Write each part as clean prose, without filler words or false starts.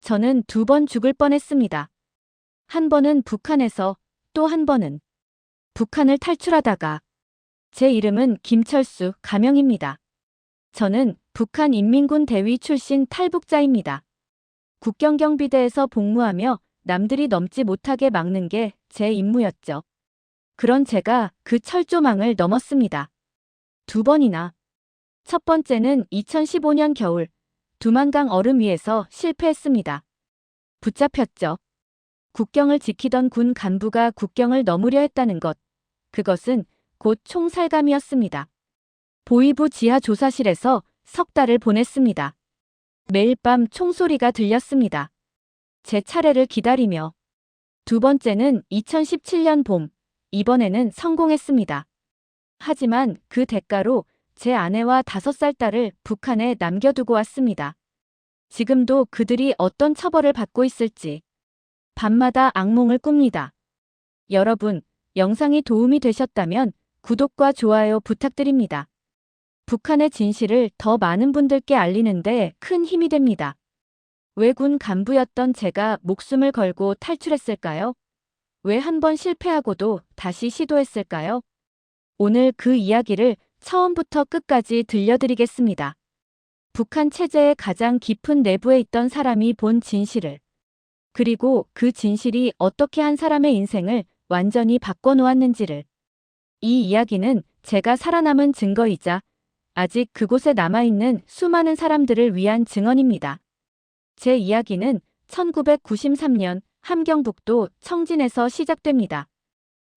저는 2번 죽을 뻔했습니다. 한 번은 북한에서, 또 한 번은 북한을 탈출하다가. 제 이름은 김철수, 가명입니다. 저는 북한인민군 대위 출신 탈북자입니다. 국경경비대에서 복무하며 남들이 넘지 못하게 막는 게 제 임무였죠. 그런 제가 그 철조망을 넘었습니다. 2번이나. 첫 번째는 2015년 겨울, 두만강 얼음 위에서 실패했습니다. 붙잡혔죠. 국경을 지키던 군 간부가 국경을 넘으려 했다는 것. 그것은 곧 총살감이었습니다. 보위부 지하 조사실에서 석 달을 보냈습니다. 매일 밤 총소리가 들렸습니다. 제 차례를 기다리며. 2번째는 2017년 봄, 이번에는 성공했습니다. 하지만 그 대가로 제 아내와 5살 딸을 북한에 남겨두고 왔습니다. 지금도 그들이 어떤 처벌을 받고 있을지 밤마다 악몽을 꿉니다. 여러분, 영상이 도움이 되셨다면 구독과 좋아요 부탁드립니다. 북한의 진실을 더 많은 분들께 알리는데 큰 힘이 됩니다. 왜 군 간부였던 제가 목숨을 걸고 탈출했을까요? 왜 한 번 실패하고도 다시 시도했을까요? 오늘 그 이야기를 처음부터 끝까지 들려드리겠습니다. 북한 체제의 가장 깊은 내부에 있던 사람이 본 진실을, 그리고 그 진실이 어떻게 한 사람의 인생을 완전히 바꿔놓았는지를. 이 이야기는 제가 살아남은 증거이자 아직 그곳에 남아있는 수많은 사람들을 위한 증언입니다. 제 이야기는 1993년 함경북도 청진에서 시작됩니다.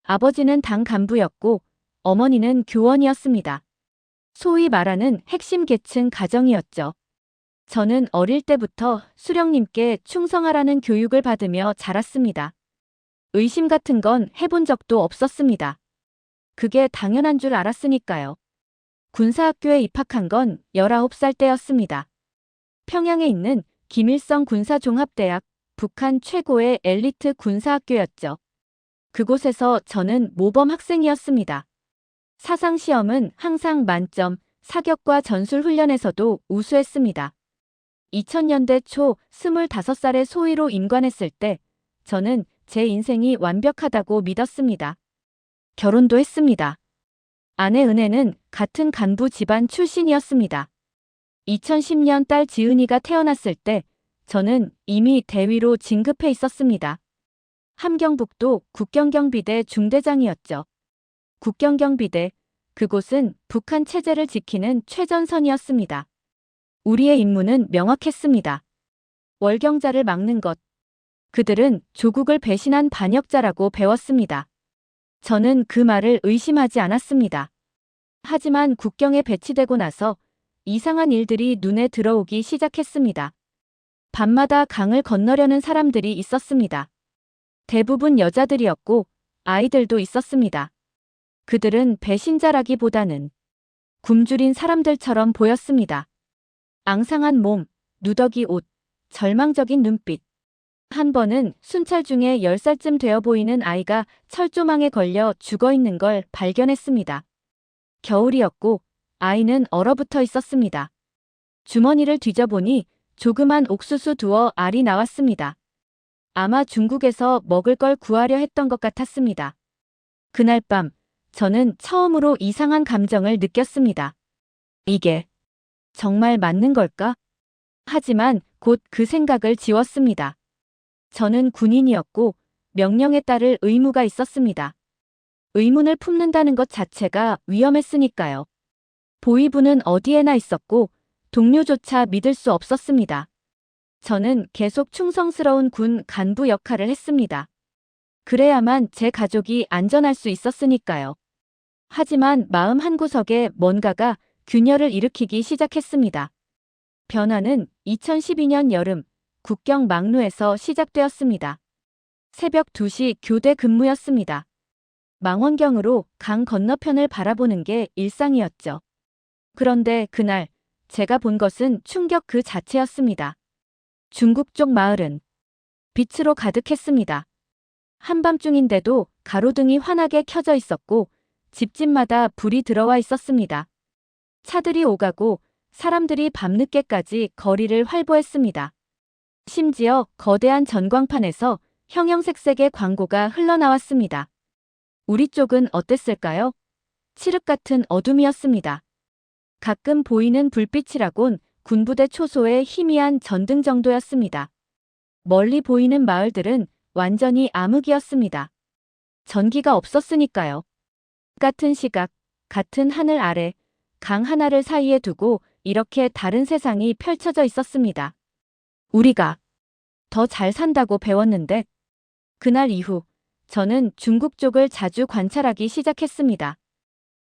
아버지는 당 간부였고 어머니는 교원이었습니다. 소위 말하는 핵심 계층 가정이었죠. 저는 어릴 때부터 수령님께 충성하라는 교육을 받으며 자랐습니다. 의심 같은 건 해본 적도 없었습니다. 그게 당연한 줄 알았으니까요. 군사학교에 입학한 건 19살 때였습니다. 평양에 있는 김일성 군사종합대학, 북한 최고의 엘리트 군사학교였죠. 그곳에서 저는 모범 학생이었습니다. 사상시험은 항상 만점, 사격과 전술훈련에서도 우수했습니다. 2000년대 초 25살의 소위로 임관했을 때 저는 제 인생이 완벽하다고 믿었습니다. 결혼도 했습니다. 아내 은혜는 같은 간부 집안 출신이었습니다. 2010년 딸 지은이가 태어났을 때 저는 이미 대위로 진급해 있었습니다. 함경북도 국경경비대 중대장이었죠. 국경경비대, 그곳은 북한 체제를 지키는 최전선이었습니다. 우리의 임무는 명확했습니다. 월경자를 막는 것. 그들은 조국을 배신한 반역자라고 배웠습니다. 저는 그 말을 의심하지 않았습니다. 하지만 국경에 배치되고 나서 이상한 일들이 눈에 들어오기 시작했습니다. 밤마다 강을 건너려는 사람들이 있었습니다. 대부분 여자들이었고 아이들도 있었습니다. 그들은 배신자라기보다는 굶주린 사람들처럼 보였습니다. 앙상한 몸, 누더기 옷, 절망적인 눈빛. 한 번은 순찰 중에 10살쯤 되어 보이는 아이가 철조망에 걸려 죽어있는 걸 발견했습니다. 겨울이었고 아이는 얼어붙어 있었습니다. 주머니를 뒤져보니 조그만 옥수수 두어 알이 나왔습니다. 아마 중국에서 먹을 걸 구하려 했던 것 같았습니다. 그날 밤 저는 처음으로 이상한 감정을 느꼈습니다. 이게 정말 맞는 걸까? 하지만 곧 그 생각을 지웠습니다. 저는 군인이었고 명령에 따를 의무가 있었습니다. 의문을 품는다는 것 자체가 위험했으니까요. 보위부는 어디에나 있었고 동료조차 믿을 수 없었습니다. 저는 계속 충성스러운 군 간부 역할을 했습니다. 그래야만 제 가족이 안전할 수 있었으니까요. 하지만 마음 한구석에 뭔가가 균열을 일으키기 시작했습니다. 변화는 2012년 여름 국경 막루에서 시작되었습니다. 새벽 2시 교대 근무였습니다. 망원경으로 강 건너편을 바라보는 게 일상이었죠. 그런데 그날 제가 본 것은 충격 그 자체였습니다. 중국 쪽 마을은 빛으로 가득했습니다. 한밤중인데도 가로등이 환하게 켜져 있었고 집집마다 불이 들어와 있었습니다. 차들이 오가고 사람들이 밤늦게까지 거리를 활보했습니다. 심지어 거대한 전광판에서 형형색색의 광고가 흘러나왔습니다. 우리 쪽은 어땠을까요? 칠흑 같은 어둠이었습니다. 가끔 보이는 불빛이라곤 군부대 초소의 희미한 전등 정도였습니다. 멀리 보이는 마을들은 완전히 암흑이었습니다. 전기가 없었으니까요. 같은 시각, 같은 하늘 아래, 강 하나를 사이에 두고 이렇게 다른 세상이 펼쳐져 있었습니다. 우리가 더 잘 산다고 배웠는데, 그날 이후 저는 중국 쪽을 자주 관찰하기 시작했습니다.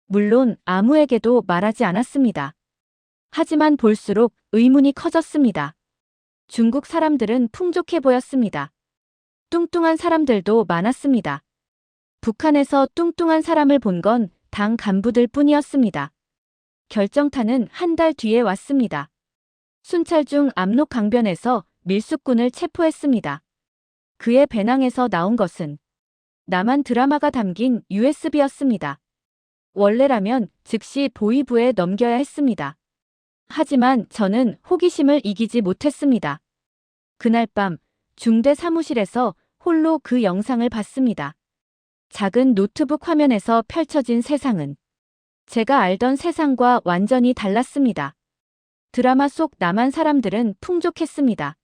물론 아무에게도 말하지 않았습니다. 하지만 볼수록 의문이 커졌습니다. 중국 사람들은 풍족해 보였습니다. 뚱뚱한 사람들도 많았습니다. 북한에서 뚱뚱한 사람을 본 건 당 간부들 뿐이었습니다. 결정타는 한 달 뒤에 왔습니다. 순찰중 압록 강변에서 밀수꾼을 체포했습니다. 그의 배낭에서 나온 것은 남한 드라마가 담긴 USB였습니다. 원래라면 즉시 보위부에 넘겨야 했습니다. 하지만 저는 호기심을 이기지 못했습니다. 그날 밤 중대 사무실에서 홀로 그 영상을 봤습니다. 작은 노트북 화면에서 펼쳐진 세상은 제가 알던 세상과 완전히 달랐습니다. 드라마 속 남한 사람들은 풍족했습니다.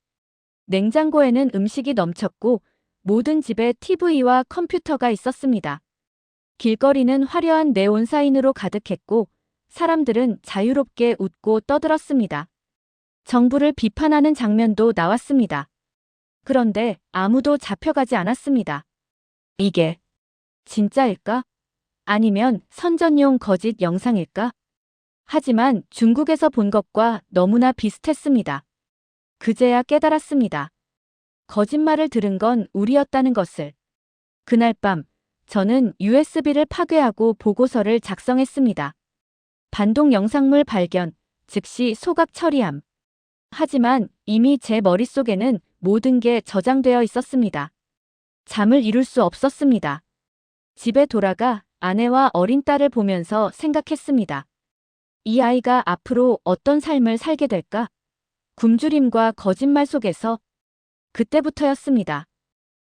냉장고에는 음식이 넘쳤고 모든 집에 TV와 컴퓨터가 있었습니다. 길거리는 화려한 네온 사인으로 가득했고 사람들은 자유롭게 웃고 떠들었습니다. 정부를 비판하는 장면도 나왔습니다. 그런데 아무도 잡혀가지 않았습니다. 이게 진짜일까? 아니면 선전용 거짓 영상일까? 하지만 중국에서 본 것과 너무나 비슷했습니다. 그제야 깨달았습니다. 거짓말을 들은 건 우리였다는 것을. 그날 밤 저는 USB를 파괴하고 보고서를 작성했습니다. 반동 영상물 발견, 즉시 소각 처리함. 하지만 이미 제 머릿속에는 모든 게 저장되어 있었습니다. 잠을 이룰 수 없었습니다. 집에 돌아가 아내와 어린 딸을 보면서 생각했습니다. 이 아이가 앞으로 어떤 삶을 살게 될까? 굶주림과 거짓말 속에서. 그때부터였습니다.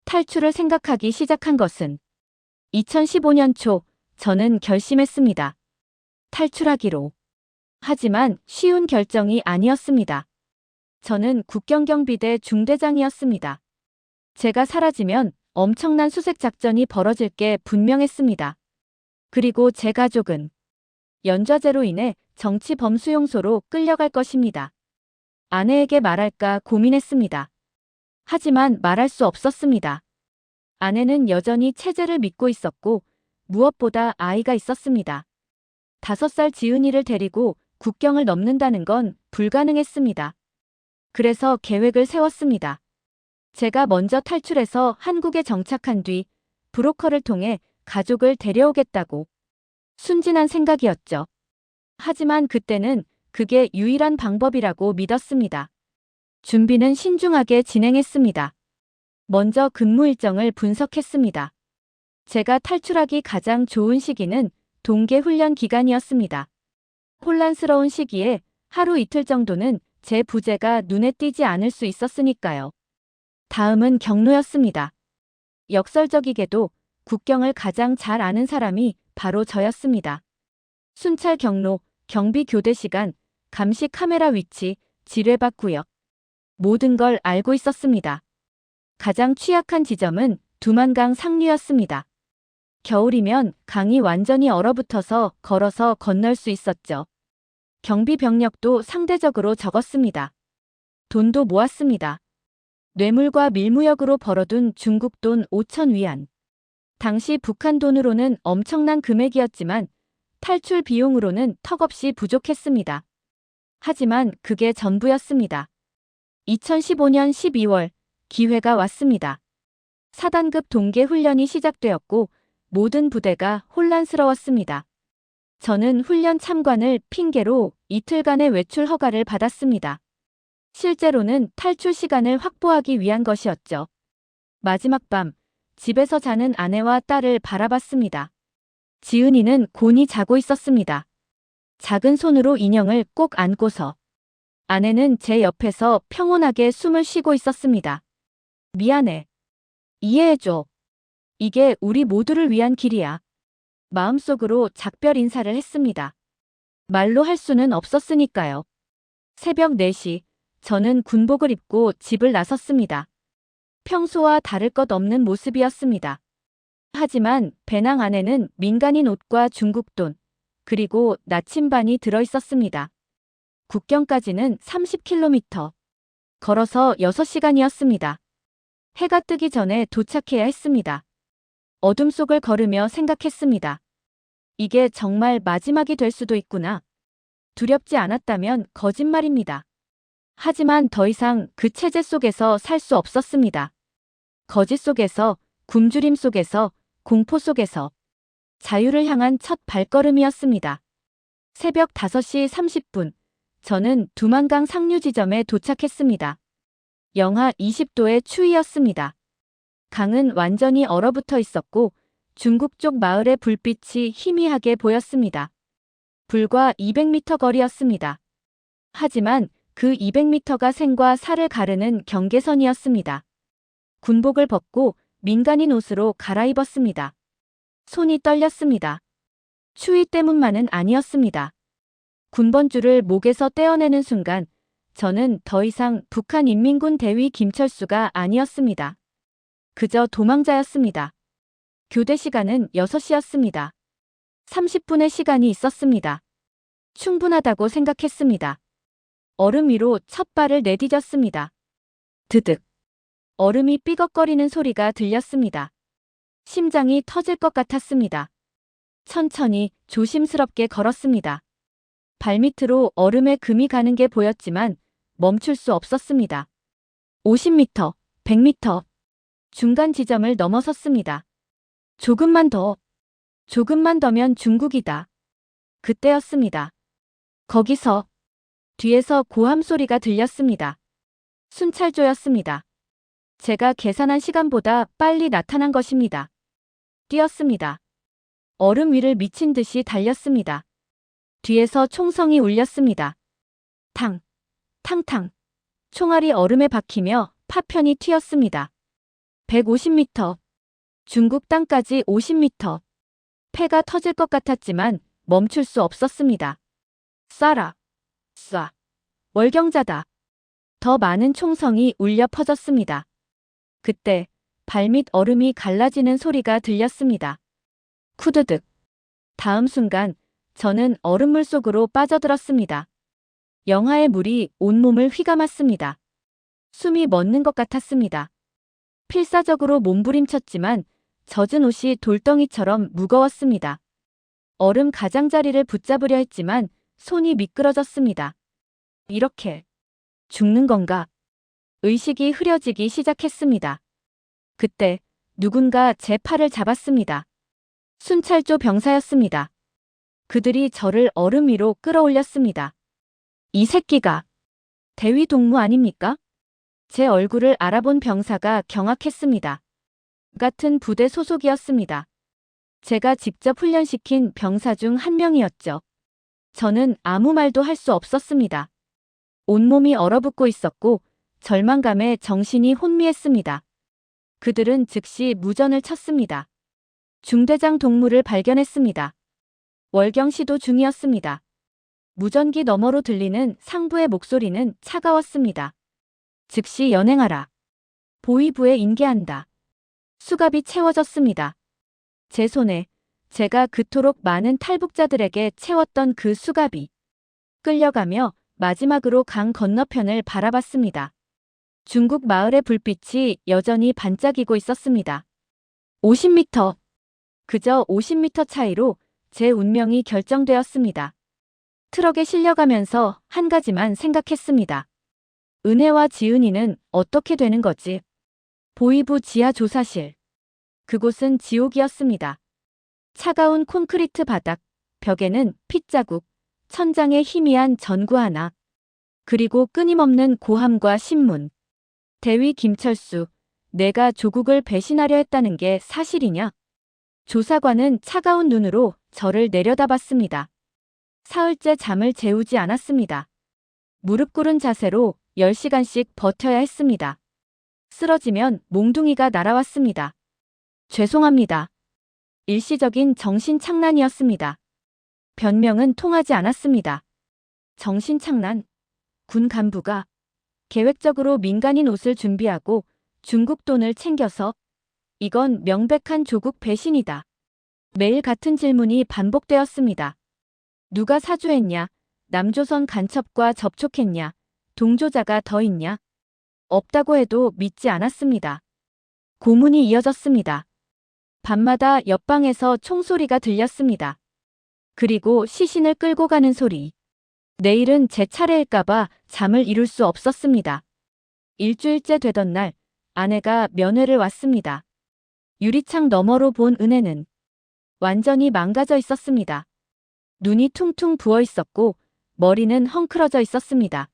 탈출을 생각하기 시작한 것은 2015년 초 저는 결심했습니다. 탈출하기로. 하지만 쉬운 결정이 아니었습니다. 저는 국경경비대 중대장이었습니다. 제가 사라지면 엄청난 수색 작전이 벌어질 게 분명했습니다. 그리고 제 가족은 연좌제로 인해 정치 범수용소로 끌려갈 것입니다. 아내에게 말할까 고민했습니다. 하지만 말할 수 없었습니다. 아내는 여전히 체제를 믿고 있었고 무엇보다 아이가 있었습니다. 5살 지은이를 데리고 국경을 넘는다는 건 불가능했습니다. 그래서 계획을 세웠습니다. 제가 먼저 탈출해서 한국에 정착한 뒤 브로커를 통해 가족을 데려오겠다고. 순진한 생각이었죠. 하지만 그때는 그게 유일한 방법이라고 믿었습니다. 준비는 신중하게 진행했습니다. 먼저 근무 일정을 분석했습니다. 제가 탈출하기 가장 좋은 시기는 동계 훈련 기간이었습니다. 혼란스러운 시기에 하루 이틀 정도는 제 부재가 눈에 띄지 않을 수 있었으니까요. 다음은 경로였습니다. 역설적이게도 국경을 가장 잘 아는 사람이 바로 저였습니다. 순찰 경로, 경비 교대 시간, 감시 카메라 위치, 지뢰밭 구역. 모든 걸 알고 있었습니다. 가장 취약한 지점은 두만강 상류였습니다. 겨울이면 강이 완전히 얼어붙어서 걸어서 건널 수 있었죠. 경비 병력도 상대적으로 적었습니다. 돈도 모았습니다. 뇌물과 밀무역으로 벌어둔 중국 돈 5천 위안. 당시 북한 돈으로는 엄청난 금액이었지만 탈출 비용으로는 턱없이 부족했습니다. 하지만 그게 전부였습니다. 2015년 12월 기회가 왔습니다. 4단급 동계 훈련이 시작되었고 모든 부대가 혼란스러웠습니다. 저는 훈련 참관을 핑계로 이틀간의 외출 허가를 받았습니다. 실제로는 탈출 시간을 확보하기 위한 것이었죠. 마지막 밤 집에서 자는 아내와 딸을 바라봤습니다. 지은이는 곤히 자고 있었습니다. 작은 손으로 인형을 꼭 안고서 아내는 제 옆에서 평온하게 숨을 쉬고 있었습니다. 미안해. 이해해줘. 이게 우리 모두를 위한 길이야. 마음속으로 작별 인사를 했습니다. 말로 할 수는 없었으니까요. 새벽 4시, 저는 군복을 입고 집을 나섰습니다. 평소와 다를 것 없는 모습이었습니다. 하지만 배낭 안에는 민간인 옷과 중국 돈, 그리고 나침반이 들어있었습니다. 국경까지는 30km. 걸어서 6시간이었습니다. 해가 뜨기 전에 도착해야 했습니다. 어둠 속을 걸으며 생각했습니다. 이게 정말 마지막이 될 수도 있구나. 두렵지 않았다면 거짓말입니다. 하지만 더 이상 그 체제 속에서 살 수 없었습니다. 거짓 속에서, 굶주림 속에서, 공포 속에서. 자유를 향한 첫 발걸음이었습니다. 새벽 5시 30분, 저는 두만강 상류 지점에 도착했습니다. 영하 20도의 추위였습니다. 강은 완전히 얼어붙어 있었고 중국 쪽 마을의 불빛이 희미하게 보였습니다. 불과 200m 거리였습니다. 하지만 그 200m가 생과 사를 가르는 경계선이었습니다. 군복을 벗고 민간인 옷으로 갈아입었습니다. 손이 떨렸습니다. 추위 때문만은 아니었습니다. 군번줄을 목에서 떼어내는 순간 저는 더 이상 북한인민군 대위 김철수가 아니었습니다. 그저 도망자였습니다. 교대 시간은 6시였습니다. 30분의 시간이 있었습니다. 충분하다고 생각했습니다. 얼음 위로 첫 발을 내디뎠습니다. 드득. 얼음이 삐걱거리는 소리가 들렸습니다. 심장이 터질 것 같았습니다. 천천히 조심스럽게 걸었습니다. 발밑으로 얼음에 금이 가는 게 보였지만 멈출 수 없었습니다. 50m, 100m. 중간 지점을 넘어섰습니다. 조금만 더면 중국이다. 그때였습니다. 거기서 뒤에서 고함 소리가 들렸습니다. 순찰조였습니다. 제가 계산한 시간보다 빨리 나타난 것입니다. 뛰었습니다. 얼음 위를 미친 듯이 달렸습니다. 뒤에서 총성이 울렸습니다. 탕, 탕탕. 총알이 얼음에 박히며 파편이 튀었습니다. 150m. 중국 땅까지 50m. 폐가 터질 것 같았지만 멈출 수 없었습니다. 쏴라. 쏴. 월경자다. 더 많은 총성이 울려 퍼졌습니다. 그때 발밑 얼음이 갈라지는 소리가 들렸습니다. 쿠드득. 다음 순간 저는 얼음물 속으로 빠져들었습니다. 영하의 물이 온몸을 휘감았습니다. 숨이 멎는 것 같았습니다. 필사적으로 몸부림쳤지만 젖은 옷이 돌덩이처럼 무거웠습니다. 얼음 가장자리를 붙잡으려 했지만 손이 미끄러졌습니다. 이렇게 죽는 건가? 의식이 흐려지기 시작했습니다. 그때 누군가 제 팔을 잡았습니다. 순찰조 병사였습니다. 그들이 저를 얼음 위로 끌어올렸습니다. 이 새끼가 대위 동무 아닙니까? 제 얼굴을 알아본 병사가 경악했습니다. 같은 부대 소속이었습니다. 제가 직접 훈련시킨 병사 중 한 명이었죠. 저는 아무 말도 할 수 없었습니다. 온몸이 얼어붙고 있었고 절망감에 정신이 혼미했습니다. 그들은 즉시 무전을 쳤습니다. 중대장 동무를 발견했습니다. 월경 시도 중이었습니다. 무전기 너머로 들리는 상부의 목소리는 차가웠습니다. 즉시 연행하라. 보위부에 인계한다. 수갑이 채워졌습니다. 제 손에 제가 그토록 많은 탈북자들에게 채웠던 그 수갑이 끌려가며 마지막으로 강 건너편을 바라봤습니다. 중국 마을의 불빛이 여전히 반짝이고 있었습니다. 50m. 그저 50m 차이로 제 운명이 결정되었습니다. 트럭에 실려가면서 한 가지만 생각했습니다. 은혜와 지은이는 어떻게 되는 거지? 보위부 지하 조사실. 그곳은 지옥이었습니다. 차가운 콘크리트 바닥, 벽에는 핏자국, 천장에 희미한 전구 하나. 그리고 끊임없는 고함과 신문. 대위 김철수, 내가 조국을 배신하려 했다는 게 사실이냐? 조사관은 차가운 눈으로 저를 내려다봤습니다. 사흘째 잠을 재우지 않았습니다. 무릎 꿇은 자세로 10시간씩 버텨야 했습니다. 쓰러지면 몽둥이가 날아왔습니다. 죄송합니다. 일시적인 정신착란이었습니다. 변명은 통하지 않았습니다. 정신착란. 군 간부가 계획적으로 민간인 옷을 준비하고 중국 돈을 챙겨서 이건 명백한 조국 배신이다. 매일 같은 질문이 반복되었습니다. 누가 사주했냐? 남조선 간첩과 접촉했냐? 동조자가 더 있냐? 없다고 해도 믿지 않았습니다. 고문이 이어졌습니다. 밤마다 옆방에서 총소리가 들렸습니다. 그리고 시신을 끌고 가는 소리. 내일은 제 차례일까봐 잠을 이룰 수 없었습니다. 일주일째 되던 날 아내가 면회를 왔습니다. 유리창 너머로 본 은혜는 완전히 망가져 있었습니다. 눈이 퉁퉁 부어 있었고 머리는 헝클어져 있었습니다.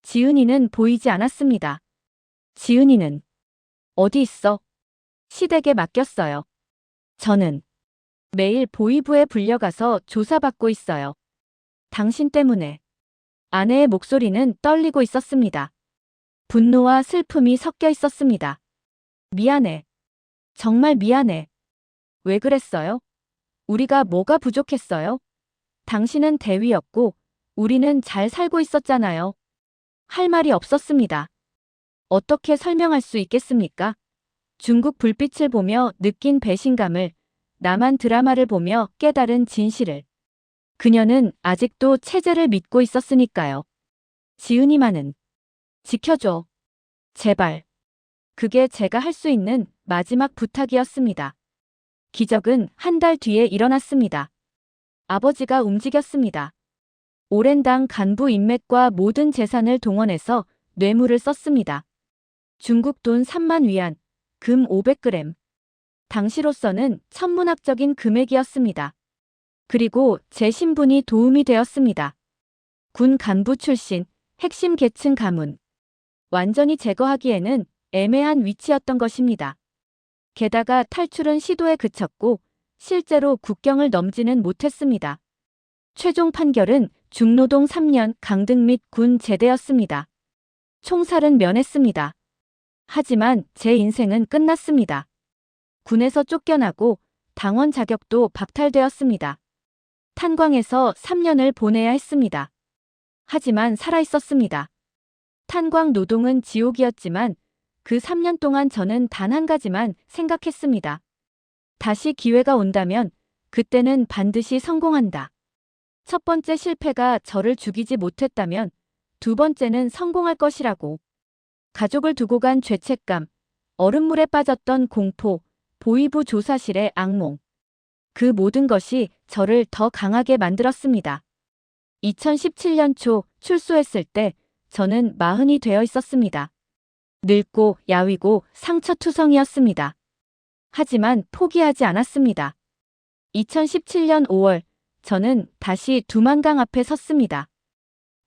지은이는 보이지 않았습니다. 지은이는 어디 있어? 시댁에 맡겼어요. 저는 매일 보위부에 불려가서 조사받고 있어요. 당신 때문에. 아내의 목소리는 떨리고 있었습니다. 분노와 슬픔이 섞여 있었습니다. 미안해. 정말 미안해. 왜 그랬어요? 우리가 뭐가 부족했어요? 당신은 대위였고 우리는 잘 살고 있었잖아요. 할 말이 없었습니다. 어떻게 설명할 수 있겠습니까? 중국 불빛을 보며 느낀 배신감을, 남한 드라마를 보며 깨달은 진실을. 그녀는 아직도 체제를 믿고 있었으니까요. 지은이만은 지켜줘. 제발. 그게 제가 할 수 있는 마지막 부탁이었습니다. 기적은 한 달 뒤에 일어났습니다. 아버지가 움직였습니다. 오랜 당 간부 인맥과 모든 재산을 동원해서 뇌물을 썼습니다. 중국 돈 3만 위안, 금 500g. 당시로서는 천문학적인 금액이었습니다. 그리고 제 신분이 도움이 되었습니다. 군 간부 출신, 핵심 계층 가문. 완전히 제거하기에는 애매한 위치였던 것입니다. 게다가 탈출은 시도에 그쳤고 실제로 국경을 넘지는 못했습니다. 최종 판결은 중노동 3년 강등 및 군 제대였습니다. 총살은 면했습니다. 하지만 제 인생은 끝났습니다. 군에서 쫓겨나고 당원 자격도 박탈되었습니다. 탄광에서 3년을 보내야 했습니다. 하지만 살아있었습니다. 탄광 노동은 지옥이었지만 그 3년 동안 저는 단 한 가지만 생각했습니다. 다시 기회가 온다면 그때는 반드시 성공한다. 첫 번째 실패가 저를 죽이지 못했다면 두 번째는 성공할 것이라고. 가족을 두고 간 죄책감, 얼음물에 빠졌던 공포, 보위부 조사실의 악몽. 그 모든 것이 저를 더 강하게 만들었습니다. 2017년 초 출소했을 때 저는 40이 되어 있었습니다. 늙고 야위고 상처투성이었습니다. 하지만 포기하지 않았습니다. 2017년 5월 저는 다시 두만강 앞에 섰습니다.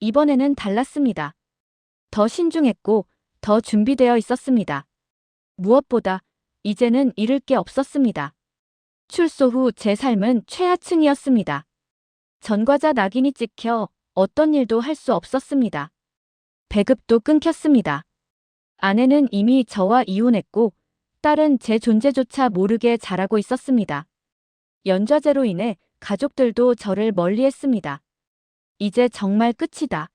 이번에는 달랐습니다. 더 신중했고 더 준비되어 있었습니다. 무엇보다 이제는 잃을 게 없었습니다. 출소 후 제 삶은 최하층이었습니다. 전과자 낙인이 찍혀 어떤 일도 할 수 없었습니다. 배급도 끊겼습니다. 아내는 이미 저와 이혼했고 딸은 제 존재조차 모르게 자라고 있었습니다. 연좌제로 인해 가족들도 저를 멀리했습니다. 이제 정말 끝이다.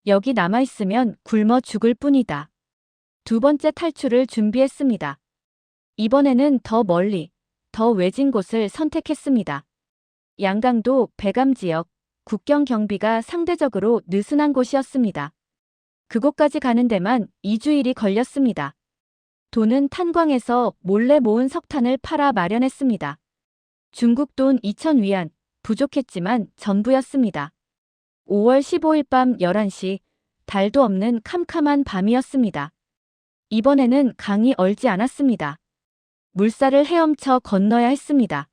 여기 남아있으면 굶어 죽을 뿐이다. 두 번째 탈출을 준비했습니다. 이번에는 더 멀리, 더 외진 곳을 선택했습니다. 양강도 백암 지역, 국경 경비가 상대적으로 느슨한 곳이었습니다. 그곳까지 가는 데만 2주일이 걸렸습니다. 돈은 탄광에서 몰래 모은 석탄을 팔아 마련했습니다. 중국 돈 2,000위안, 부족했지만 전부였습니다. 5월 15일 밤 11시, 달도 없는 캄캄한 밤이었습니다. 이번에는 강이 얼지 않았습니다. 물살을 헤엄쳐 건너야 했습니다.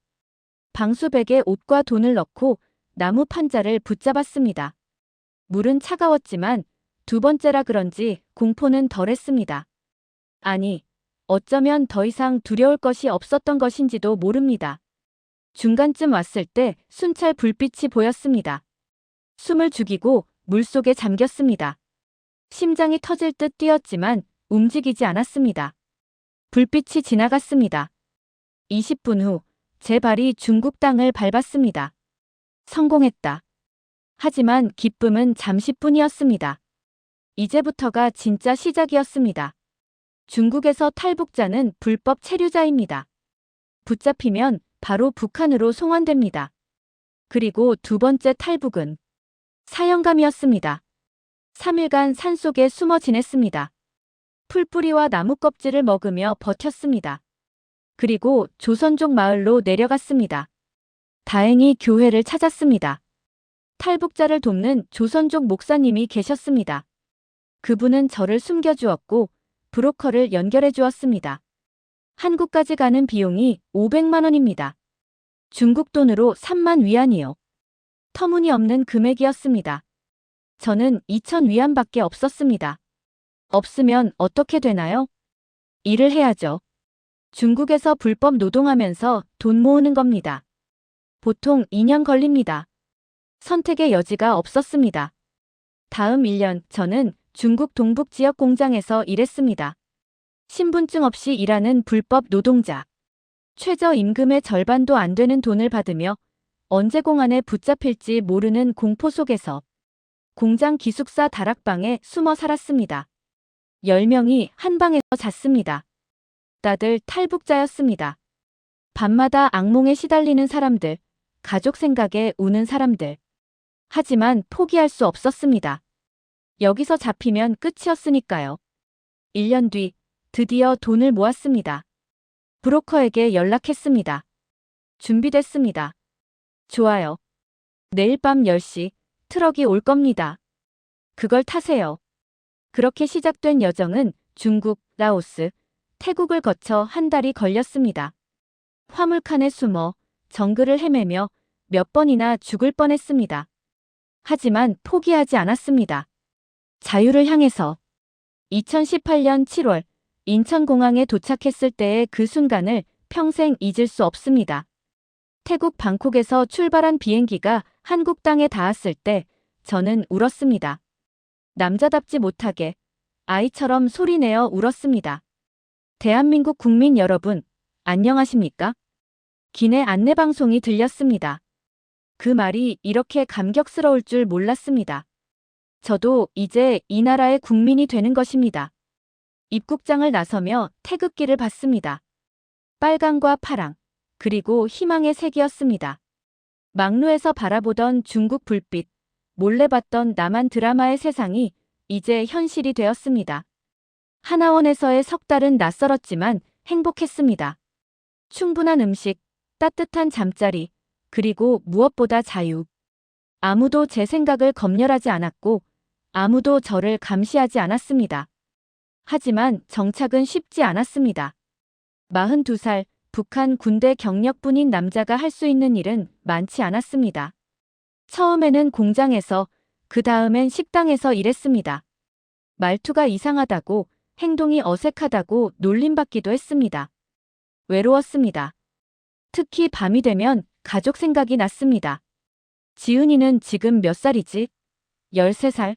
방수백에 옷과 돈을 넣고 나무 판자를 붙잡았습니다. 물은 차가웠지만 두 번째라 그런지 공포는 덜했습니다. 아니, 어쩌면 더 이상 두려울 것이 없었던 것인지도 모릅니다. 중간쯤 왔을 때 순찰 불빛이 보였습니다. 숨을 죽이고 물속에 잠겼습니다. 심장이 터질 듯 뛰었지만 움직이지 않았습니다. 불빛이 지나갔습니다. 20분 후 제 발이 중국 땅을 밟았습니다. 성공했다. 하지만 기쁨은 잠시뿐이었습니다. 이제부터가 진짜 시작이었습니다. 중국에서 탈북자는 불법 체류자입니다. 붙잡히면 바로 북한으로 송환됩니다. 그리고 두 번째 탈북은 사형감이었습니다. 3일간 산속에 숨어 지냈습니다. 풀뿌리와 나무 껍질을 먹으며 버텼습니다. 그리고 조선족 마을로 내려갔습니다. 다행히 교회를 찾았습니다. 탈북자를 돕는 조선족 목사님이 계셨습니다. 그분은 저를 숨겨주었고 브로커를 연결해 주었습니다. 한국까지 가는 비용이 500만 원입니다. 중국 돈으로 3만 위안이요. 터무니없는 금액이었습니다. 저는 2천 위안밖에 없었습니다. 없으면 어떻게 되나요? 일을 해야죠. 중국에서 불법 노동하면서 돈 모으는 겁니다. 보통 2년 걸립니다. 선택의 여지가 없었습니다. 다음 1년 저는 중국 동북 지역 공장에서 일했습니다. 신분증 없이 일하는 불법 노동자. 최저임금의 절반도 안 되는 돈을 받으며 언제 공안에 붙잡힐지 모르는 공포 속에서 공장 기숙사 다락방에 숨어 살았습니다. 10명이 한 방에서 잤습니다. 다들 탈북자였습니다. 밤마다 악몽에 시달리는 사람들, 가족 생각에 우는 사람들. 하지만 포기할 수 없었습니다. 여기서 잡히면 끝이었으니까요. 1년 뒤 드디어 돈을 모았습니다. 브로커에게 연락했습니다. 준비됐습니다. 좋아요. 내일 밤 10시 트럭이 올 겁니다. 그걸 타세요. 그렇게 시작된 여정은 중국, 라오스, 태국을 거쳐 한 달이 걸렸습니다. 화물칸에 숨어 정글을 헤매며 몇 번이나 죽을 뻔했습니다. 하지만 포기하지 않았습니다. 자유를 향해서 2018년 7월 인천공항에 도착했을 때의 그 순간을 평생 잊을 수 없습니다. 태국 방콕에서 출발한 비행기가 한국 땅에 닿았을 때 저는 울었습니다. 남자답지 못하게 아이처럼 소리내어 울었습니다. 대한민국 국민 여러분, 안녕하십니까? 기내 안내방송이 들렸습니다. 그 말이 이렇게 감격스러울 줄 몰랐습니다. 저도 이제 이 나라의 국민이 되는 것입니다. 입국장을 나서며 태극기를 받습니다. 빨강과 파랑, 그리고 희망의 색이었습니다. 막루에서 바라보던 중국 불빛, 몰래 봤던 남한 드라마의 세상이 이제 현실이 되었습니다. 하나원에서의 석 달은 낯설었지만 행복했습니다. 충분한 음식, 따뜻한 잠자리, 그리고 무엇보다 자유. 아무도 제 생각을 검열하지 않았고 아무도 저를 감시하지 않았습니다. 하지만 정착은 쉽지 않았습니다. 42살 북한 군대 경력분인 남자가 할 수 있는 일은 많지 않았습니다. 처음에는 공장에서, 그 다음엔 식당에서 일했습니다. 말투가 이상하다고, 행동이 어색하다고 놀림받기도 했습니다. 외로웠습니다. 특히 밤이 되면 가족 생각이 났습니다. 지은이는 지금 몇 살이지? 13살?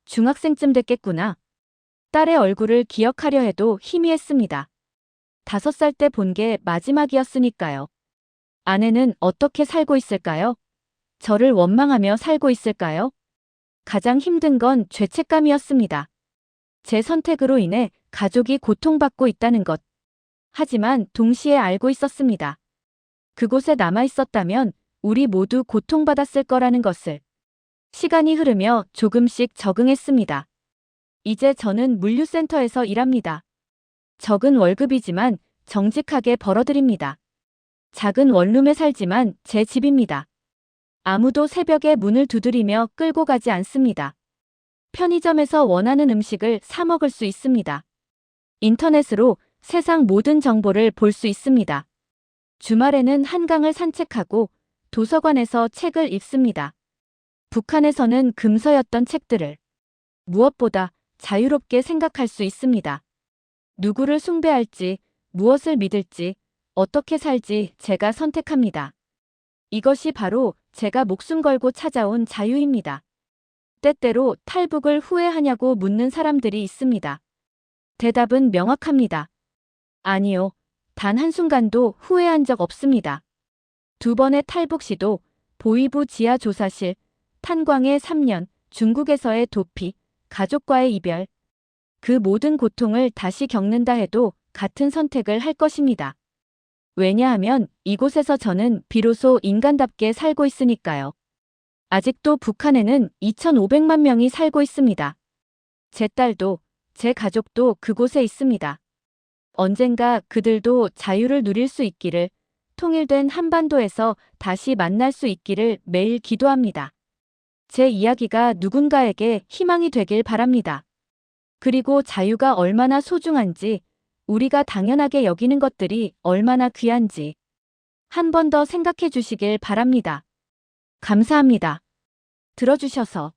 중학생쯤 됐겠구나. 딸의 얼굴을 기억하려 해도 희미했습니다. 5살 때 본 게 마지막이었으니까요. 아내는 어떻게 살고 있을까요? 저를 원망하며 살고 있을까요? 가장 힘든 건 죄책감이었습니다. 제 선택으로 인해 가족이 고통받고 있다는 것. 하지만 동시에 알고 있었습니다. 그곳에 남아 있었다면 우리 모두 고통받았을 거라는 것을. 시간이 흐르며 조금씩 적응했습니다. 이제 저는 물류센터에서 일합니다. 적은 월급이지만 정직하게 벌어들입니다. 작은 원룸에 살지만 제 집입니다. 아무도 새벽에 문을 두드리며 끌고 가지 않습니다. 편의점에서 원하는 음식을 사 먹을 수 있습니다. 인터넷으로 세상 모든 정보를 볼 수 있습니다. 주말에는 한강을 산책하고 도서관에서 책을 읽습니다. 북한에서는 금서였던 책들을 무엇보다 자유롭게 생각할 수 있습니다. 누구를 숭배할지, 무엇을 믿을지, 어떻게 살지 제가 선택합니다. 이것이 바로 제가 목숨 걸고 찾아온 자유입니다. 때때로 탈북을 후회하냐고 묻는 사람들이 있습니다. 대답은 명확합니다. 아니요. 단 한순간도 후회한 적 없습니다. 2번의 탈북 시도, 보위부 지하 조사실, 탄광의 3년, 중국에서의 도피, 가족과의 이별. 그 모든 고통을 다시 겪는다 해도 같은 선택을 할 것입니다. 왜냐하면 이곳에서 저는 비로소 인간답게 살고 있으니까요. 아직도 북한에는 2,500만 명이 살고 있습니다. 제 딸도, 제 가족도 그곳에 있습니다. 언젠가 그들도 자유를 누릴 수 있기를, 통일된 한반도에서 다시 만날 수 있기를 매일 기도합니다. 제 이야기가 누군가에게 희망이 되길 바랍니다. 그리고 자유가 얼마나 소중한지, 우리가 당연하게 여기는 것들이 얼마나 귀한지 한 번 더 생각해 주시길 바랍니다. 감사합니다. 들어주셔서.